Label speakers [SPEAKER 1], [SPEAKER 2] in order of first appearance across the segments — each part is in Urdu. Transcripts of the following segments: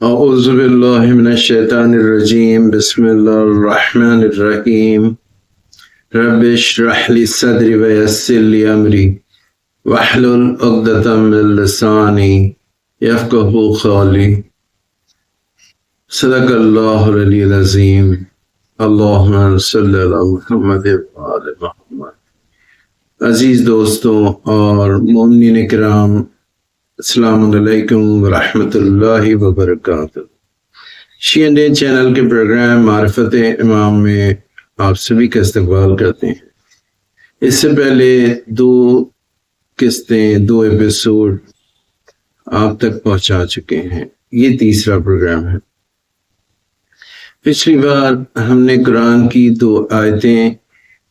[SPEAKER 1] اعوذ باللہ من الشیطان الرجیم بسم اللہ الرحمن الرحیم رب اشرح لی صدری ویسر لی امری واحلل عقدۃ من لسانی یفقہوا قولی صدق اللہ العلی العظیم اللہم صلی علی محمد وآل محمد۔ عزیز دوستوں اور مومنین کرام، السلام علیکم ورحمۃ اللہ وبرکاتہ۔ شیعہ ڈے چینل کے پروگرام معرفت امام میں آپ سبھی کا استقبال کرتے ہیں۔ اس سے پہلے دو ایپیسوڈ آپ تک پہنچا چکے ہیں، یہ تیسرا پروگرام ہے۔ پچھلی بار ہم نے قرآن کی دو آیتیں،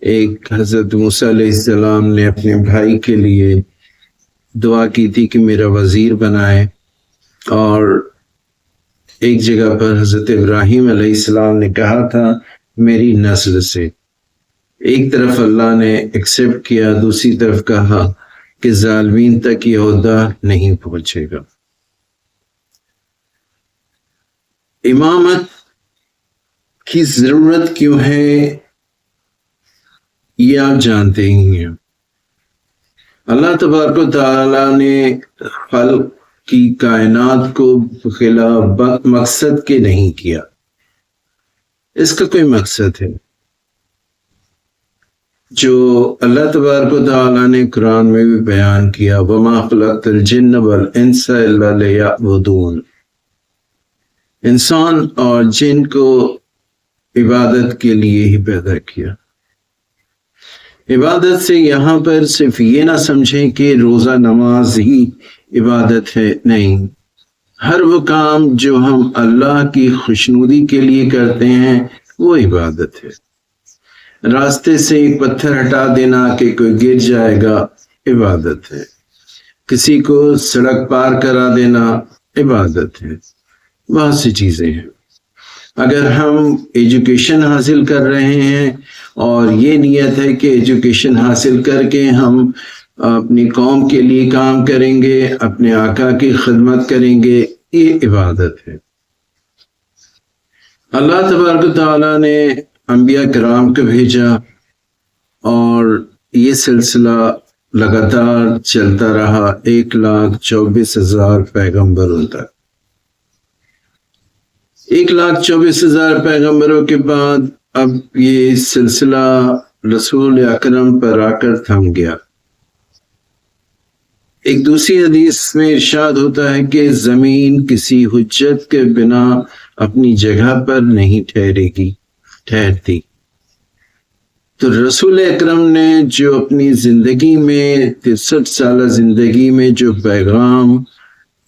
[SPEAKER 1] ایک حضرت موسیٰ علیہ السلام نے اپنے بھائی کے لیے دعا کی تھی کہ میرا وزیر بنائے، اور ایک جگہ پر حضرت ابراہیم علیہ السلام نے کہا تھا میری نسل سے۔ ایک طرف اللہ نے ایکسیپٹ کیا، دوسری طرف کہا کہ ظالمین تک یہ عہدہ نہیں پہنچے گا۔ امامت کی ضرورت کیوں ہے یہ آپ جانتے ہی ہیں۔ اللہ تبارک و تعالیٰ نے خلق کی کائنات کو بلا مقصد کے نہیں کیا، اس کا کوئی مقصد ہے جو اللہ تبارک و تعالیٰ نے قرآن میں بھی بیان کیا، وَمَا خَلَقْتُ الْجِنَّ وَالْإِنسَ إِلَّا لِيَعْبُدُونَ۔ انسان اور جن کو عبادت کے لیے ہی پیدا کیا۔ عبادت سے یہاں پر صرف یہ نہ سمجھیں کہ روزہ نماز ہی عبادت ہے، نہیں، ہر وہ کام جو ہم اللہ کی خوشنودی کے لیے کرتے ہیں وہ عبادت ہے۔ راستے سے ایک پتھر ہٹا دینا کہ کوئی گر جائے گا، عبادت ہے۔ کسی کو سڑک پار کرا دینا عبادت ہے۔ بہت سی چیزیں ہیں۔ اگر ہم ایجوکیشن حاصل کر رہے ہیں اور یہ نیت ہے کہ ایجوکیشن حاصل کر کے ہم اپنی قوم کے لیے کام کریں گے، اپنے آقا کی خدمت کریں گے، یہ عبادت ہے۔ اللہ تبارک و تعالیٰ نے انبیاء کرام کو بھیجا اور یہ سلسلہ لگاتار چلتا رہا 1,24,000 پیغمبروں تک۔ 1,24,000 پیغمبروں کے بعد اب یہ سلسلہ رسول اکرم پر آ کر تھم گیا۔ ایک دوسری حدیث میں ارشاد ہوتا ہے کہ زمین کسی حجت کے بنا اپنی جگہ پر نہیں ٹھہرتی۔ تو رسول اکرم نے جو اپنی زندگی میں 63 سالہ زندگی میں جو پیغام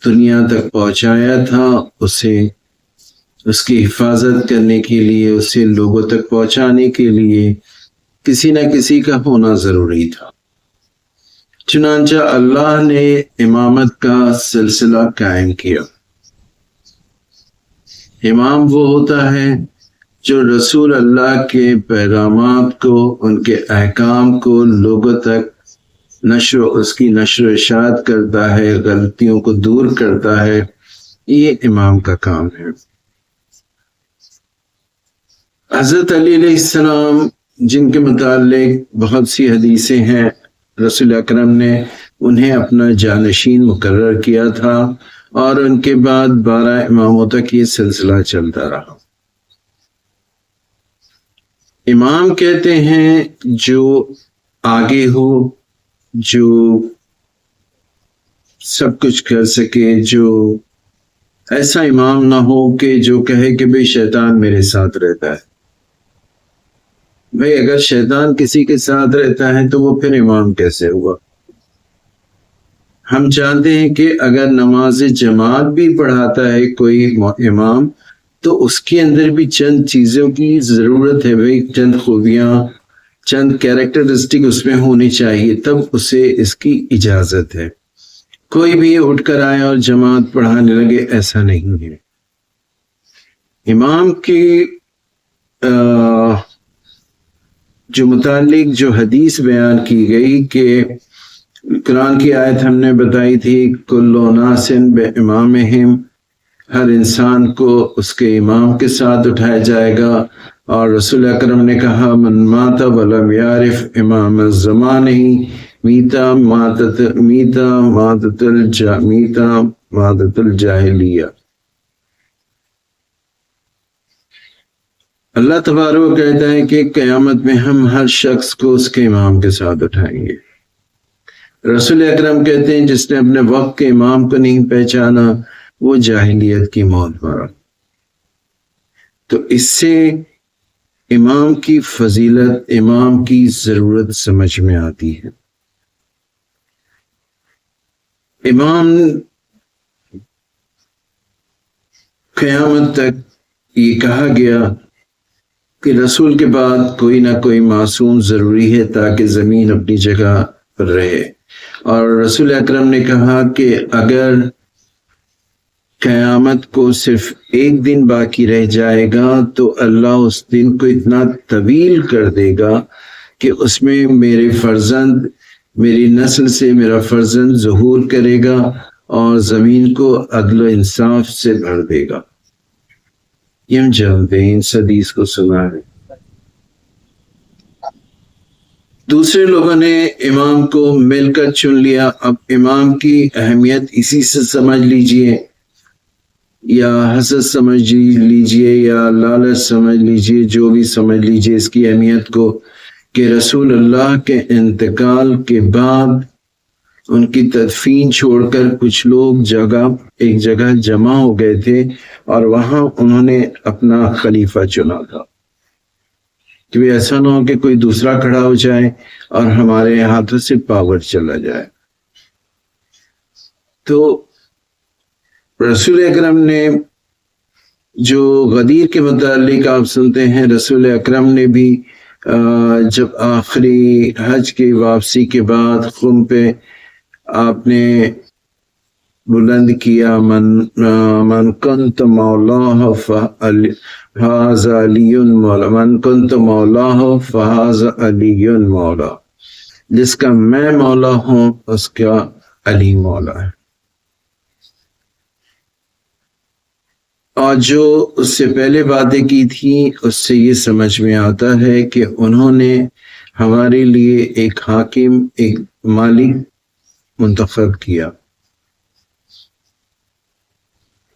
[SPEAKER 1] دنیا تک پہنچایا تھا، اس کی حفاظت کرنے کے لیے، اسے لوگوں تک پہنچانے کے لیے کسی نہ کسی کا ہونا ضروری تھا۔ چنانچہ اللہ نے امامت کا سلسلہ قائم کیا۔ امام وہ ہوتا ہے جو رسول اللہ کے پیغامات کو، ان کے احکام کو لوگوں تک اس کی نشر و اشاعت کرتا ہے، غلطیوں کو دور کرتا ہے، یہ امام کا کام ہے۔ حضرت علی علیہ السلام جن کے متعلق بہت سی حدیثیں ہیں، رسول اکرم نے انہیں اپنا جانشین مقرر کیا تھا، اور ان کے بعد 12 اماموں تک یہ سلسلہ چلتا رہا۔ امام کہتے ہیں جو آگے ہو، جو سب کچھ کر سکے، جو ایسا امام نہ ہو کہ جو کہے کہ بھئی شیطان میرے ساتھ رہتا ہے۔ بھئی اگر شیطان کسی کے ساتھ رہتا ہے تو وہ پھر امام کیسے ہوا؟ ہم چاہتے ہیں کہ اگر نماز جماعت بھی پڑھاتا ہے کوئی امام تو اس کے اندر بھی چند چیزوں کی ضرورت ہے، بھئی چند خوبیاں، چند کیریکٹرسٹک اس میں ہونی چاہیے، تب اسے اس کی اجازت ہے۔ کوئی بھی اٹھ کر آئے اور جماعت پڑھانے لگے، ایسا نہیں ہے۔ امام کی جو متعلق جو حدیث بیان کی گئی کہ قرآن کی آیت ہم نے بتائی تھی، کل ناس بامامہم، ہر انسان کو اس کے امام کے ساتھ اٹھایا جائے گا، اور رسول اکرم نے کہا من مات ولم یعرف امام الزمان ہی میتا ماتت الجاہلیہ۔ اللہ تبارک و کہتا ہے کہ قیامت میں ہم ہر شخص کو اس کے امام کے ساتھ اٹھائیں گے۔ رسول اکرم کہتے ہیں جس نے اپنے وقت کے امام کو نہیں پہچانا وہ جاہلیت کی موت مرا۔ تو اس سے امام کی فضیلت، امام کی ضرورت سمجھ میں آتی ہے۔ امام قیامت تک یہ کہا گیا کہ رسول کے بعد کوئی نہ کوئی معصوم ضروری ہے تاکہ زمین اپنی جگہ پر رہے، اور رسول اکرم نے کہا کہ اگر قیامت کو صرف ایک دن باقی رہ جائے گا تو اللہ اس دن کو اتنا طویل کر دے گا کہ اس میں میرے فرزند، میری نسل سے میرا فرزند ظہور کرے گا اور زمین کو عدل و انصاف سے بھر دے گا۔ یہ ہم جانتے ہیں، اس حدیث کو سنا ہے۔ دوسرے لوگوں نے امام کو مل کر چن لیا۔ اب امام کی اہمیت اسی سے سمجھ لیجئے، یا حسد سمجھ لیجئے، یا لالچ سمجھ لیجئے، جو بھی سمجھ لیجئے اس کی اہمیت کو، کہ رسول اللہ کے انتقال کے بعد ان کی تدفین چھوڑ کر کچھ لوگ ایک جگہ جمع ہو گئے تھے، اور وہاں انہوں نے اپنا خلیفہ چنا تھا کہ ایسا نہ ہو کہ کوئی دوسرا کھڑا ہو جائے اور ہمارے ہاتھوں سے پاور چلا جائے۔ تو رسول اکرم نے جو غدیر کے متعلق آپ سنتے ہیں، رسول اکرم نے بھی جب آخری حج کی واپسی کے بعد خم پہ آپ نے بلند کیا من کنت مولاہ فہذا علی مولا، من کنت مولاہ فہذا علی مولا، جس کا میں مولا ہوں اس کا علی مولا ہے۔ اور جو اس سے پہلے باتیں کی تھیں اس سے یہ سمجھ میں آتا ہے کہ انہوں نے ہمارے لیے ایک حاکم، ایک مالک منتخب کیا،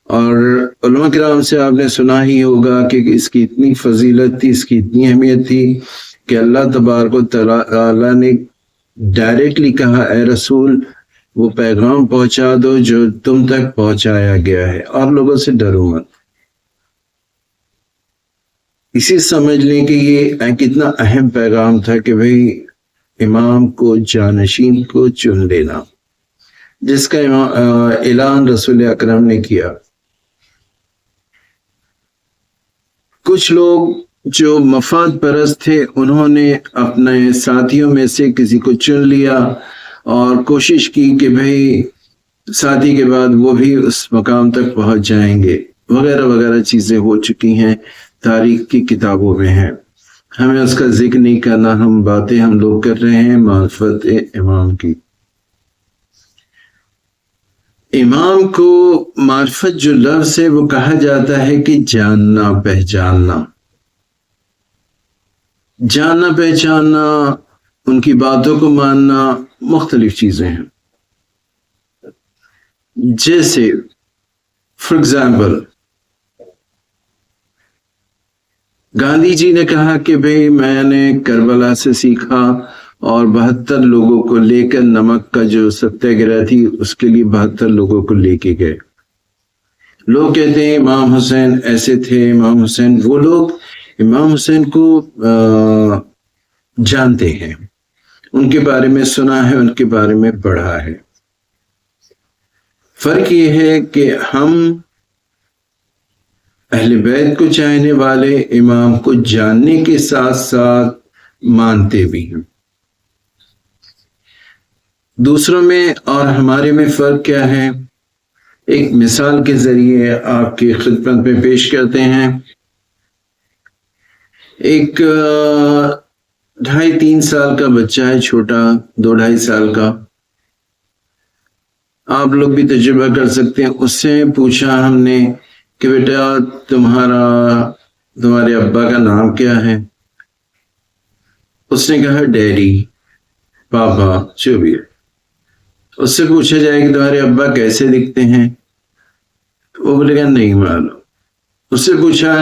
[SPEAKER 1] اور علماء کرام سے آپ نے سنا ہی ہوگا کہ اس کی اتنی فضیلت تھی، اس کی اتنی اہمیت تھی کہ اللہ تبارک و تعالیٰ نے ڈائریکٹلی کہا اے رسول وہ پیغام پہنچا دو جو تم تک پہنچایا گیا ہے، اور لوگوں سے ڈرو مت۔ اسی سمجھ لیں کہ یہ کتنا اہم پیغام تھا کہ بھئی امام کو، جانشین کو چن لینا، جس کا اعلان رسول اکرم نے کیا۔ کچھ لوگ جو مفاد پرست تھے انہوں نے اپنے ساتھیوں میں سے کسی کو چن لیا اور کوشش کی کہ بھئی ساتھی کے بعد وہ بھی اس مقام تک پہنچ جائیں گے، وغیرہ وغیرہ چیزیں ہو چکی ہیں، تاریخ کی کتابوں میں ہیں، ہمیں اس کا ذکر نہیں کرنا، ہم لوگ کر رہے ہیں معرفت امام کی۔ امام کو معرفت جو لفظ ہے وہ کہا جاتا ہے کہ جاننا پہچاننا، جاننا پہچاننا، ان کی باتوں کو ماننا، مختلف چیزیں ہیں۔ جیسے فار ایگزامپل گاندھی جی نے کہا کہ بھئی میں نے کربلا سے سیکھا اور 72 لوگوں کو لے کر، نمک کا جو ستیہ گرہ تھی اس کے لیے 72 لوگوں کو لے کے گئے۔ لوگ کہتے ہیں امام حسین ایسے تھے، امام حسین، وہ لوگ امام حسین کو جانتے ہیں، ان کے بارے میں سنا ہے، ان کے بارے میں پڑھا ہے۔ فرق یہ ہے کہ ہم اہل بیت کو چاہنے والے امام کو جاننے کے ساتھ ساتھ مانتے بھی ہیں۔ دوسروں میں اور ہمارے میں فرق کیا ہے؟ ایک مثال کے ذریعے آپ کی خدمت میں پیش کرتے ہیں۔ ایک 2.5-3 سال کا بچہ ہے، چھوٹا، 2-2.5 سال کا، آپ لوگ بھی تجربہ کر سکتے ہیں۔ اس سے پوچھا ہم نے کہ بیٹا تمہارے ابا کا نام کیا ہے؟ اس نے کہا ڈیڈی، پاپا، جو بھی ہے۔ اس سے پوچھا جائے کہ تمہارے ابا کیسے دکھتے ہیں؟ وہ بولے گا نہیں معلوم۔ اس سے پوچھا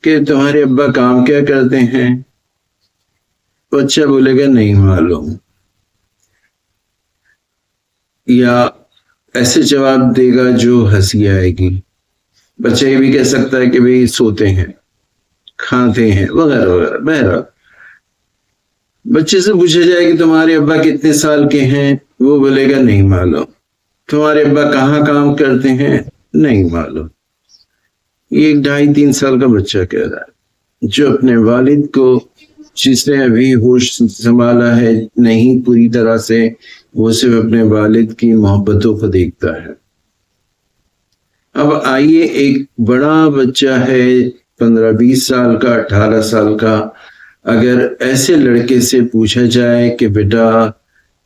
[SPEAKER 1] کہ تمہارے ابا کام کیا کرتے ہیں؟ بچہ بولے گا نہیں معلوم، یا ایسے جواب دے گا جو ہنسی آئے گی۔ بچہ یہ بھی کہہ سکتا ہے کہ بھئی سوتے ہیں، کھاتے ہیں، وغیرہ وغیرہ۔ بہرحال بچے سے پوچھا جائے کہ تمہارے ابا کتنے سال کے ہیں؟ وہ بولے گا نہیں معلوم۔ تمہارے ابا کہاں کام کرتے ہیں؟ نہیں معلوم۔ یہ 2.5-3 سال کا بچہ کہہ رہا ہے، جو اپنے والد کو، جس نے ابھی ہوش سنبھالا ہے نہیں پوری طرح سے، وہ صرف اپنے والد کی محبتوں کو دیکھتا ہے۔ اب آئیے، ایک بڑا بچہ ہے 15-20 سال کا، 18 سال کا، اگر ایسے لڑکے سے پوچھا جائے کہ بیٹا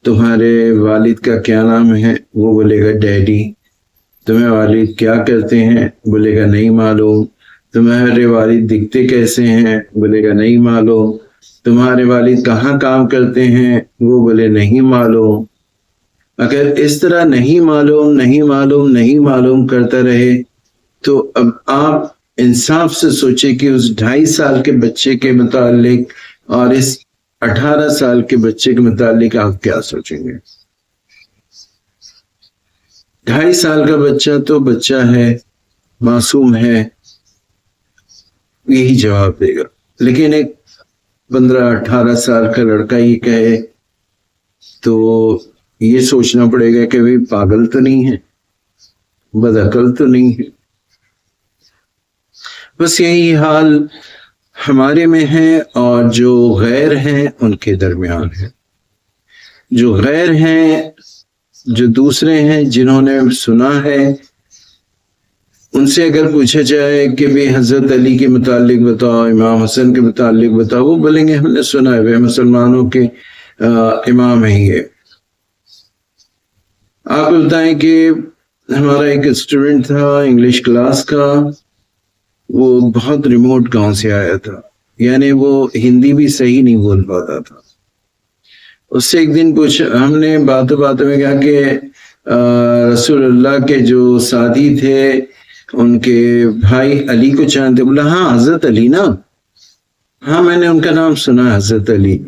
[SPEAKER 1] تمہارے والد کا کیا نام ہے؟ وہ بولے گا ڈیڈی۔ تمہیں والد کیا کرتے ہیں؟ بولے گا نہیں معلوم۔ تمہارے والد دکھتے کیسے ہیں؟ بولے گا نہیں معلوم۔ تمہارے والد کہاں کام کرتے ہیں؟ وہ بولے نہیں معلوم۔ اگر اس طرح نہیں معلوم نہیں معلوم نہیں معلوم کرتا رہے تو اب آپ انصاف سے سوچیں کہ اس 2.5 سال کے بچے کے متعلق اور اس 18 سال کے بچے کے متعلق آپ کیا سوچیں گے؟ 2.5 سال کا بچہ تو بچہ ہے، معصوم ہے، یہی جواب دے گا۔ لیکن ایک 15-18 سال کا لڑکا یہ کہے تو یہ سوچنا پڑے گا کہ بھئی پاگل تو نہیں ہے، بدعقل تو نہیں ہے۔ بس یہی حال ہمارے میں ہے، اور جو غیر ہیں ان کے درمیان ہے۔ جو غیر ہیں، جو دوسرے ہیں جنہوں نے سنا ہے، ان سے اگر پوچھا جائے کہ بھی حضرت علی کے متعلق بتاؤ، امام حسن کے متعلق بتاؤ، وہ بولیں گے ہم نے سنا ہے، وہ مسلمانوں کے امام ہیں یہ۔ آپ بتائیں کہ ہمارا ایک اسٹوڈنٹ تھا انگلش کلاس کا، وہ بہت ریموٹ گاؤں سے آیا تھا، یعنی وہ ہندی بھی صحیح نہیں بول پاتا تھا۔ اس سے ایک دن ہم نے باتوں باتوں میں کہا کہ رسول اللہ کے جو ساتھی تھے ان کے بھائی علی کو جانتے؟ بولا ہاں حضرت علی نا، ہاں میں نے ان کا نام سنا، حضرت علی،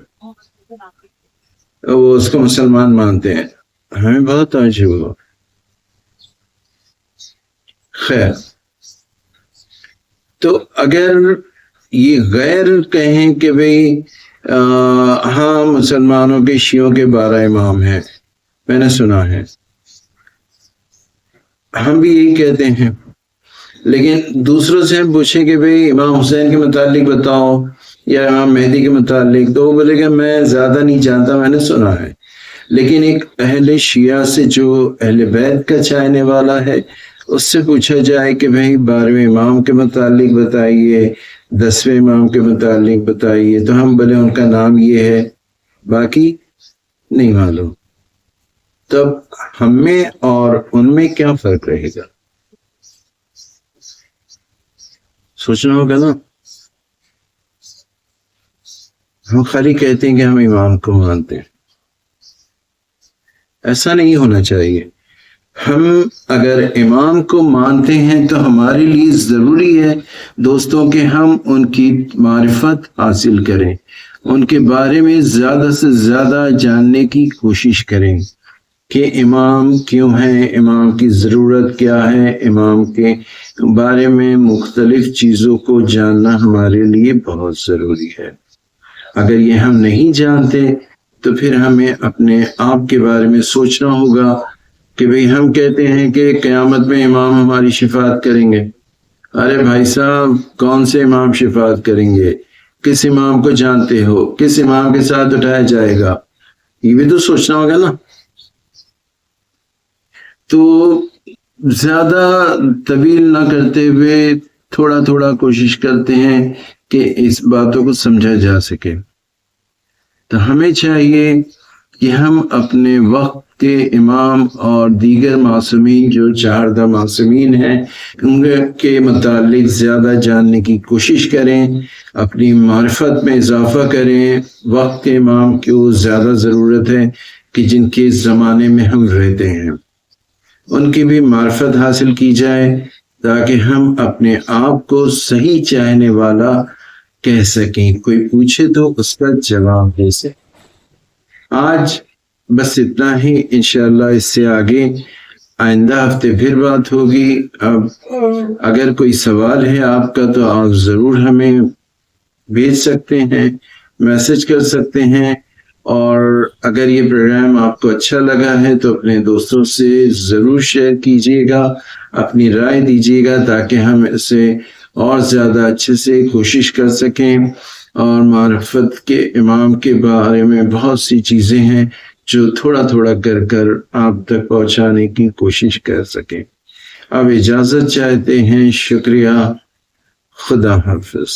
[SPEAKER 1] وہ اس کو مسلمان مانتے ہیں۔ ہمیں بہت عجیب ہوا۔ خیر، تو اگر یہ غیر کہیں کہ بھئی ہاں مسلمانوں کے شیعوں کے 12 امام ہیں، میں نے سنا ہے، ہم بھی یہی کہتے ہیں، لیکن دوسروں سے ہم پوچھیں کہ بھئی امام حسین کے متعلق بتاؤ یا امام مہدی کے متعلق، تو وہ بولے کہ میں زیادہ نہیں جانتا، میں نے سنا ہے۔ لیکن ایک اہل شیعہ سے جو اہل بیت کا چاہنے والا ہے، اس سے پوچھا جائے کہ بھئی 12ویں امام کے متعلق بتائیے، 10ویں امام کے متعلق بتائیے، تو ہم بولے ان کا نام یہ ہے، باقی نہیں معلوم۔ تب ہم میں اور ان میں کیا فرق رہے گا؟ سوچنا ہوگا نا۔ ہم خالی کہتے ہیں کہ ہم امام کو مانتے ہیں، ایسا نہیں ہونا چاہیے۔ ہم اگر امام کو مانتے ہیں تو ہمارے لیے ضروری ہے دوستوں کہ ہم ان کی معرفت حاصل کریں، ان کے بارے میں زیادہ سے زیادہ جاننے کی کوشش کریں کہ امام کیوں ہیں، امام کی ضرورت کیا ہے، امام کے بارے میں مختلف چیزوں کو جاننا ہمارے لیے بہت ضروری ہے۔ اگر یہ ہم نہیں جانتے تو پھر ہمیں اپنے آپ کے بارے میں سوچنا ہوگا کہ بھئی ہم کہتے ہیں کہ قیامت میں امام ہماری شفاعت کریں گے۔ ارے بھائی صاحب، کون سے امام شفاعت کریں گے؟ کس امام کو جانتے ہو؟ کس امام کے ساتھ اٹھایا جائے گا؟ یہ بھی تو سوچنا ہوگا نا۔ تو زیادہ طویل نہ کرتے ہوئے تھوڑا تھوڑا کوشش کرتے ہیں کہ اس باتوں کو سمجھا جا سکے۔ تو ہمیں چاہیے کہ ہم اپنے وقت کے امام اور دیگر معصومین جو 4 معصومین ہیں ان کے متعلق زیادہ جاننے کی کوشش کریں، اپنی معرفت میں اضافہ کریں۔ وقت کے امام کو زیادہ ضرورت ہے کہ جن کے زمانے میں ہم رہتے ہیں ان کی بھی معرفت حاصل کی جائے تاکہ ہم اپنے آپ کو صحیح چاہنے والا کہہ سکیں، کوئی پوچھے تو اس کا جواب دے سکیں۔ آج بس اتنا ہی، انشاءاللہ اس سے آگے آئندہ ہفتے پھر بات ہوگی۔ اب اگر کوئی سوال ہے آپ کا تو آپ ضرور ہمیں بھیج سکتے ہیں، میسج کر سکتے ہیں، اور اگر یہ پروگرام آپ کو اچھا لگا ہے تو اپنے دوستوں سے ضرور شیئر کیجیے گا، اپنی رائے دیجیے گا تاکہ ہم اسے اور زیادہ اچھے سے کوشش کر سکیں، اور معرفت کے امام کے بارے میں بہت سی چیزیں ہیں جو تھوڑا تھوڑا کر کر آپ تک پہنچانے کی کوشش کر سکیں۔ اب اجازت چاہتے ہیں، شکریہ، خدا حافظ۔